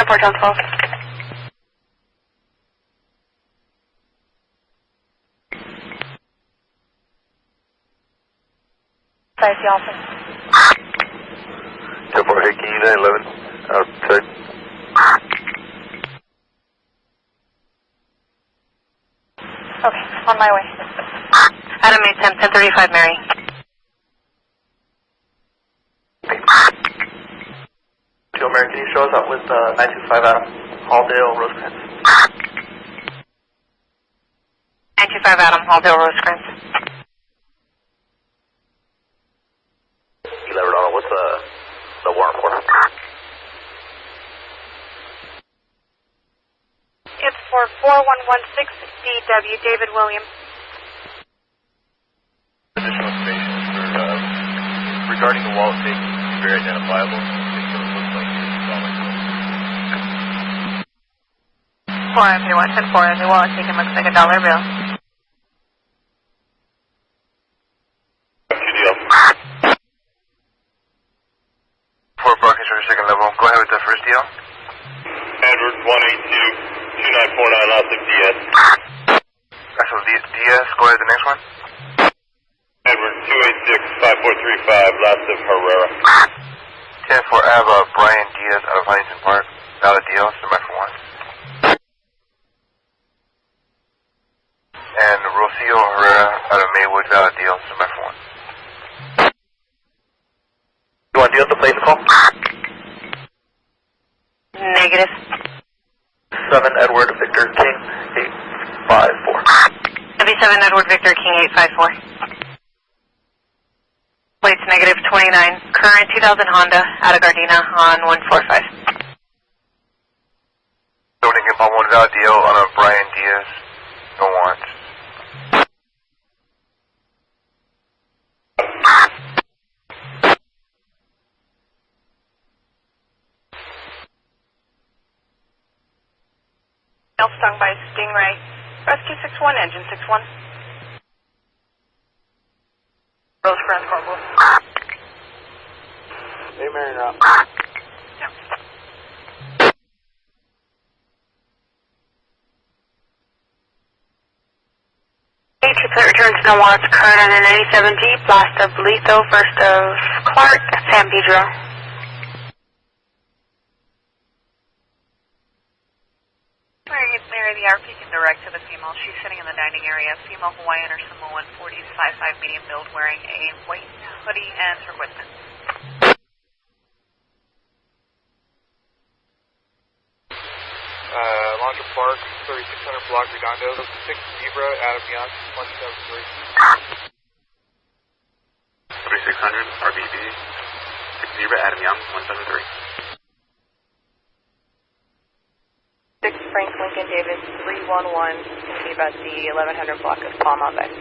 10-4, 10-12. Size the office. 10-4, hey, can you 911 outside? Okay, on my way. Adam 810, 1035, Mary. Joe Mary, can you show us up with 925 Adam, Halldale, Rosecrans? 925 Adam, Halldale, Rosecrans. 11 Donald, what's the warrant for? It's for 4116 DW, David William. Additional information for, regarding the wallet taking, it's very identifiable. It looks like it's dollar. 4 10-4, the wallet taken looks like a dollar bill. QDL. 4 Brockers for second level. Go ahead with the first deal. Edward 182-2949, lots of DS. That's what DS. Go ahead with the next one. Edward 286-5435, lots of Herrera. 10-4, I have Brian Diaz out of Huntington Park. Valid deal, somebody for one. And Rocio Herrera out of Maywood, valid deal, somebody for one. You want to deal with the plate and call? Negative. 7 Edward Victor King 854. 77 Edward Victor King 854. Plates negative 29. Current 2000 Honda out of Gardena on 145. Loading upon one valid deal on a Brian Diaz. No warrants. Stung by Stingray. Rescue 61, engine 61. Rosecrans, Corporal. Hey, Mary, you're up. Yep. Triplet returns no warrants. Current on an 97 Jeep. Last of Letho, first of Clark, San Pedro. Mary, the RP can direct to the female. She's sitting in the dining area. Female Hawaiian or Samoan, 40s, 5'5", medium build, wearing a white hoodie and turquoise pants. Laundry Park, 3600 block, Redondo, 6 Zebra, Adam Young, 173. 3600 RBB, 6 Zebra, Adam Young, 173. 6 Frank Lincoln David 311, going to be about the 1100 block of Palm Bay.